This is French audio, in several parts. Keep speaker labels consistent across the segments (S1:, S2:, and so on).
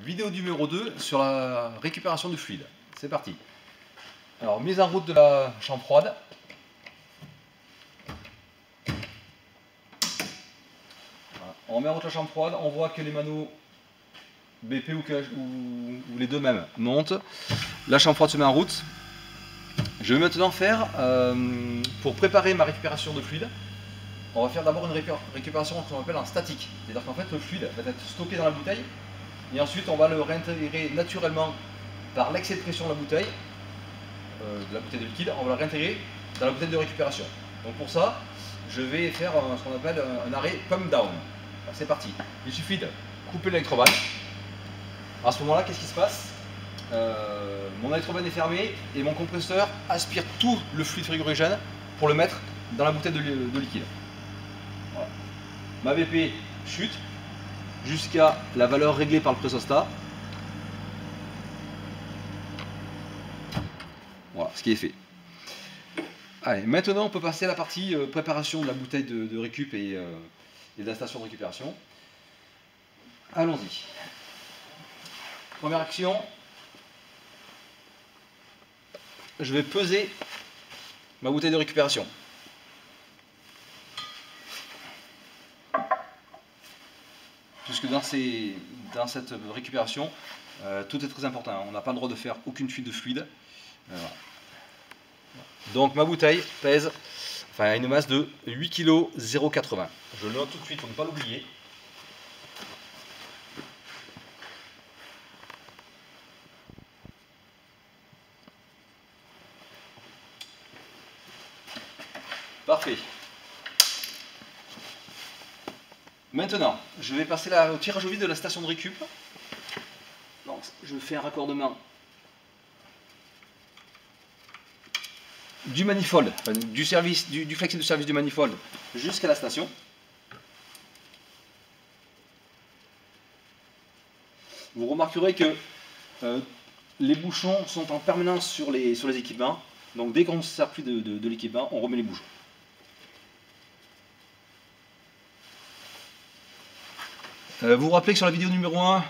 S1: Vidéo numéro 2 sur la récupération du fluide. C'est parti. Alors, mise en route de la chambre froide. Voilà. On met en route la chambre froide, on voit que les manos BP ou les deux mêmes montent. La chambre froide se met en route. Je vais maintenant faire, pour préparer ma récupération de fluide, on va faire d'abord une récupération qu'on appelle en statique. C'est-à-dire qu'en fait le fluide va être stocké dans la bouteille et ensuite on va le réintégrer naturellement par l'excès de pression de la bouteille de liquide, on va le réintégrer dans la bouteille de récupération. Donc pour ça, je vais faire ce qu'on appelle un arrêt pump down. C'est parti. Il suffit de couper l'électrobane. À ce moment-là, qu'est-ce qui se passe? Mon électrobane est fermé et mon compresseur aspire tout le fluide frigorigène pour le mettre dans la bouteille de liquide. Voilà. Ma BP chute jusqu'à la valeur réglée par le pressostat. Voilà ce qui est fait. Allez, maintenant on peut passer à la partie préparation de la bouteille de récup et de la station de récupération. Allons-y. Première action, je vais peser ma bouteille de récupération. Puisque dans cette récupération, tout est très important. On n'a pas le droit de faire aucune fuite de fluide. Voilà. Donc ma bouteille pèse, a une masse de 8 kg 0,80. Je le note tout de suite pour ne pas l'oublier. Parfait. Maintenant, je vais passer au tirage au vide de la station de récup. Donc, je fais un raccordement du manifold, du flexible de service du manifold jusqu'à la station. Vous remarquerez que les bouchons sont en permanence sur les équipements. Donc dès qu'on ne se sert plus de l'équipement, on remet les bouchons. Vous vous rappelez que sur la vidéo numéro 1,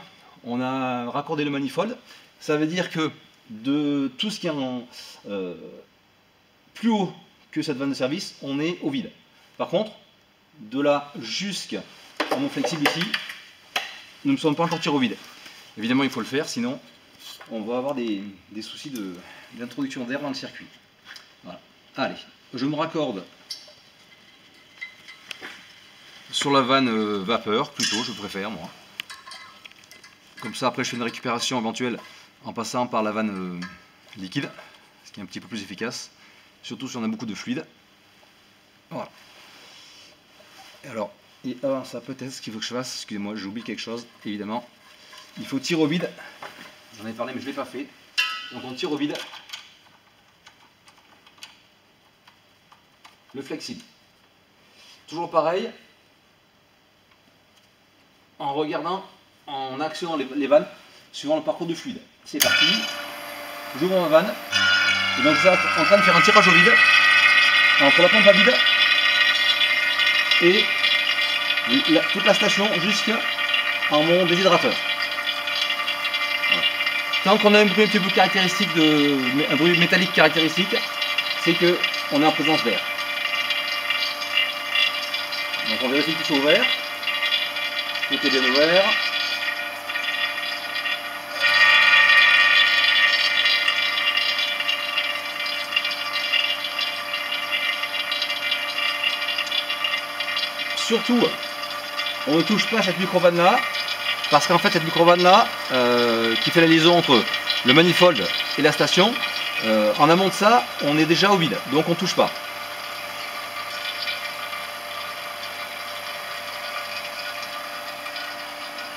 S1: on a raccordé le manifold. Ça veut dire que de tout ce qui est plus haut que cette vanne de service, on est au vide. Par contre, de là jusqu'à mon flexible ici, nous ne sommes pas encore tirés au vide. Évidemment, il faut le faire, sinon on va avoir des soucis d'introduction d'air dans le circuit. Voilà. Allez, je me raccorde sur la vanne vapeur, plutôt, je préfère moi. Comme ça, après, je fais une récupération éventuelle en passant par la vanne liquide, ce qui est un petit peu plus efficace, surtout si on a beaucoup de fluide. Voilà. Et alors, et avant ça, peut-être ce qu'il faut que je fasse, excusez-moi, j'ai oublié quelque chose, évidemment. Il faut tirer au vide. J'en ai parlé, mais je ne l'ai pas fait. Donc, on tire au vide le flexible. Toujours pareil, en regardant, en actionnant les vannes, suivant le parcours du fluide. C'est parti. J'ouvre ma vanne. Et donc, ça en train de faire un tirage au vide entre la pompe à vide et toute la station jusqu'à mon déshydrateur. Voilà. Tant qu'on a un bruit un petit peu caractéristique, un bruit métallique caractéristique, c'est qu'on est en présence d'air. Donc on vérifie que tout soit ouvert. Tout est bien ouvert. Surtout, on ne touche pas à cette micro-vanne là, parce qu'en fait cette micro-vanne là, qui fait la liaison entre le manifold et la station, en amont de ça, on est déjà au vide, donc on ne touche pas.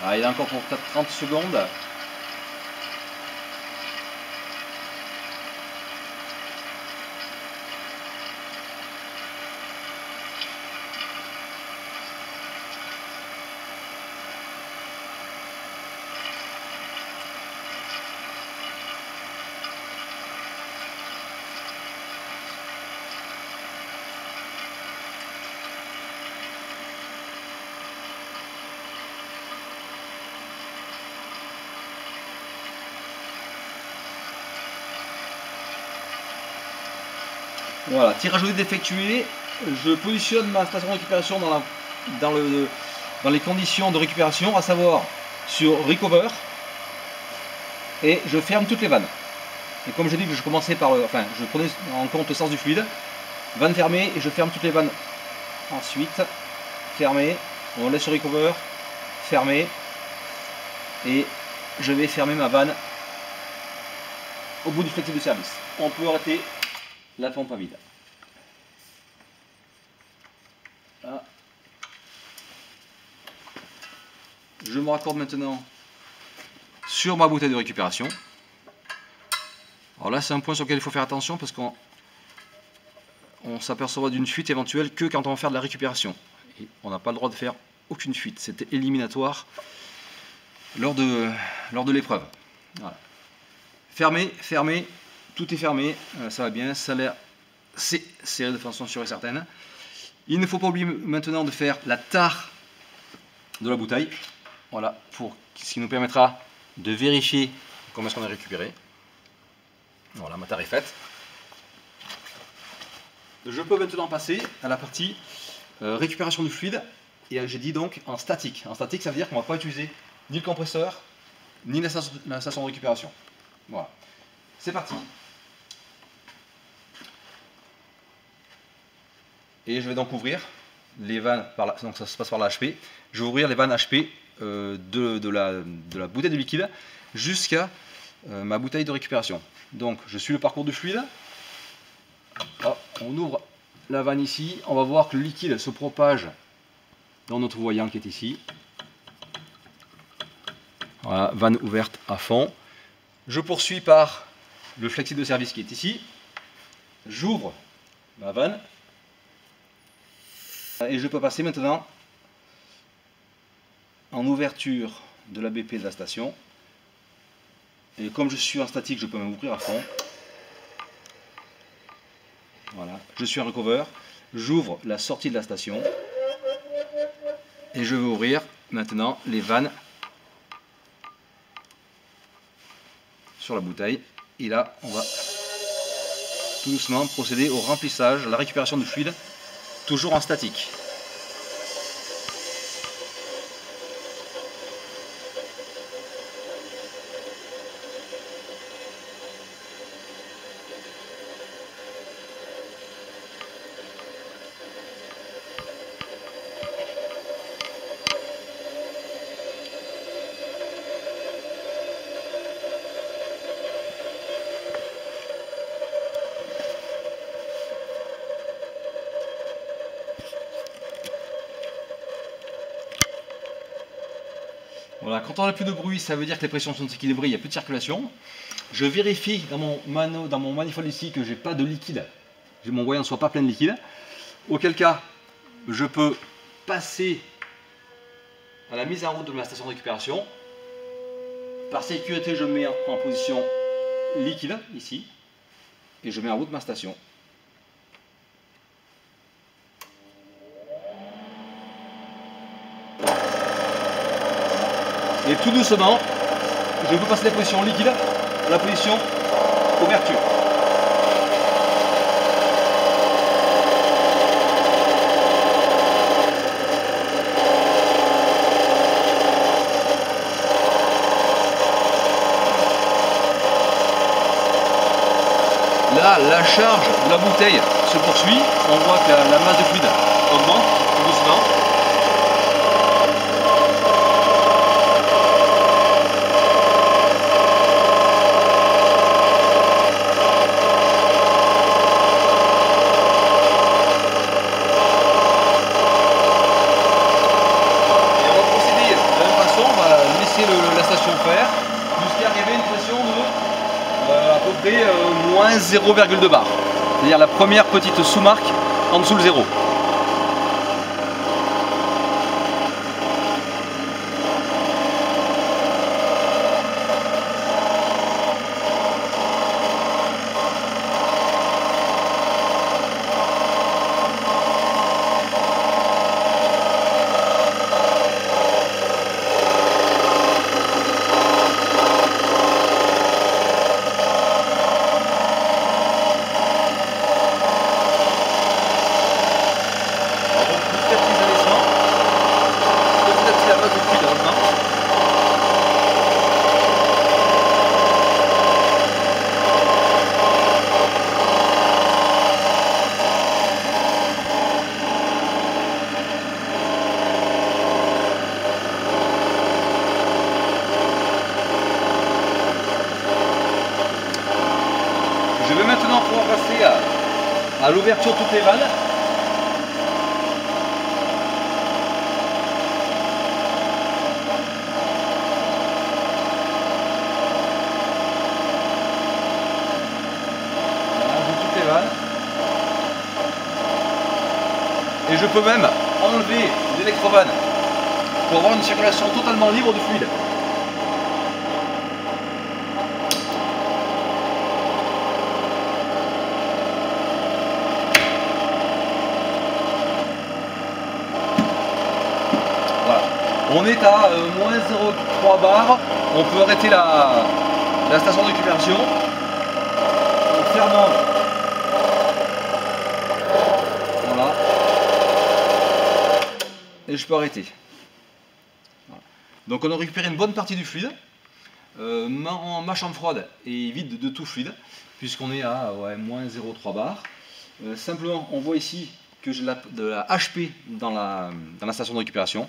S1: Ah, il y a encore pour 30 secondes. Voilà, tirage au dé effectué. Je positionne ma station de récupération dans les conditions de récupération, à savoir sur recover, et je ferme toutes les vannes. Et comme je dis que je commençais par je prenais en compte le sens du fluide, vanne fermée et je ferme toutes les vannes. Ensuite, fermé, on laisse sur recover, fermé, et je vais fermer ma vanne au bout du flexible de service. On peut arrêter la pompe à vide. Là. Je me raccorde maintenant sur ma bouteille de récupération. Alors là, c'est un point sur lequel il faut faire attention parce qu'on s'apercevra d'une fuite éventuelle que quand on va faire de la récupération. Et on n'a pas le droit de faire aucune fuite. C'était éliminatoire lors de l'épreuve. Voilà. Fermé, fermé, tout est fermé, ça va bien, ça a l'air serré de façon sûre et certaine. Il ne faut pas oublier maintenant de faire la tare de la bouteille. Voilà, ce qui nous permettra de vérifier comment est-ce qu'on a récupéré. Voilà, ma tare est faite. Je peux maintenant passer à la partie récupération du fluide. Et j'ai dit donc en statique. En statique, ça veut dire qu'on ne va pas utiliser ni le compresseur, ni la station de récupération. Voilà, c'est parti. Et je vais donc ouvrir les vannes, donc ça se passe par la HP. Je vais ouvrir les vannes HP de la bouteille de liquide jusqu'à ma bouteille de récupération. Donc je suis le parcours du fluide. Hop, on ouvre la vanne ici. On va voir que le liquide se propage dans notre voyant qui est ici. Voilà, vanne ouverte à fond. Je poursuis par le flexible de service qui est ici. J'ouvre ma vanne. Et je peux passer maintenant en ouverture de la BP de la station. Et comme je suis en statique, je peux m'ouvrir à fond. Voilà, je suis en recover. J'ouvre la sortie de la station. Et je vais ouvrir maintenant les vannes sur la bouteille. Et là, on va tout doucement procéder au remplissage, à la récupération du fluide, toujours en statique. Voilà, quand on n'a plus de bruit, ça veut dire que les pressions sont équilibrées, il n'y a plus de circulation. Je vérifie dans mon manifold ici que j'ai pas de liquide, que mon voyant ne soit pas plein de liquide. Auquel cas, je peux passer à la mise en route de ma station de récupération. Par sécurité, je mets en position liquide ici et je mets en route ma station. Et tout doucement, je peux passer de la position liquide à la position ouverture. Là, la charge de la bouteille se poursuit. On voit que la masse de fluide augmente tout doucement. La station faire jusqu'à arriver à une pression de à peu près moins 0,2 bar, c'est-à-dire la première petite sous-marque en dessous le zéro. maintenant pouvoir passer à l'ouverture de toutes les vannes. Voilà, j'ouvre toutes les vannes. Et je peux même enlever l'électrovanne pour avoir une circulation totalement libre de fluide. Voilà. On est à moins 0,3 bar. On peut arrêter la station de récupération en fermant. Voilà. Et je peux arrêter. Voilà. Donc on a récupéré une bonne partie du fluide. Ma chambre froide est vide de tout fluide, puisqu'on est à moins 0,3 bar. Simplement, on voit ici que j'ai de la HP dans la station de récupération.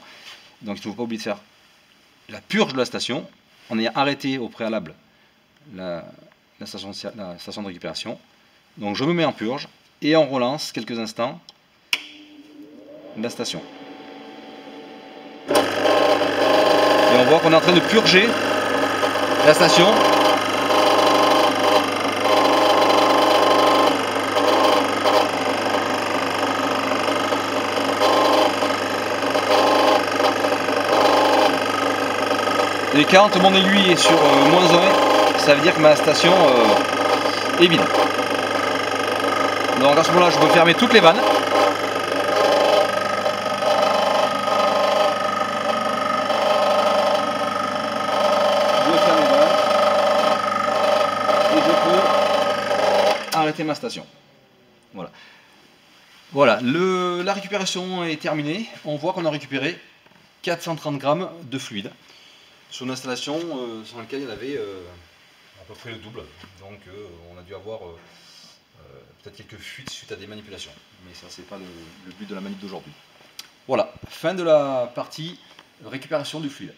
S1: Donc il ne faut pas oublier de faire la purge de la station. On est arrêté au préalable la station de récupération. Donc je me mets en purge et on relance quelques instants la station. Et on voit qu'on est en train de purger la station. Et quand mon aiguille est sur moins 1, ça veut dire que ma station est vide. Donc à ce moment-là, je peux fermer toutes les vannes. Je ferme les vannes. Et je peux arrêter ma station. Voilà. Voilà, la récupération est terminée. On voit qu'on a récupéré 430 grammes de fluide sur une installation sur laquelle il y en avait à peu près le double. Donc on a dû avoir peut-être quelques fuites suite à des manipulations. Mais ça, c'est pas le but de la manip d'aujourd'hui. Voilà, fin de la partie récupération du fluide.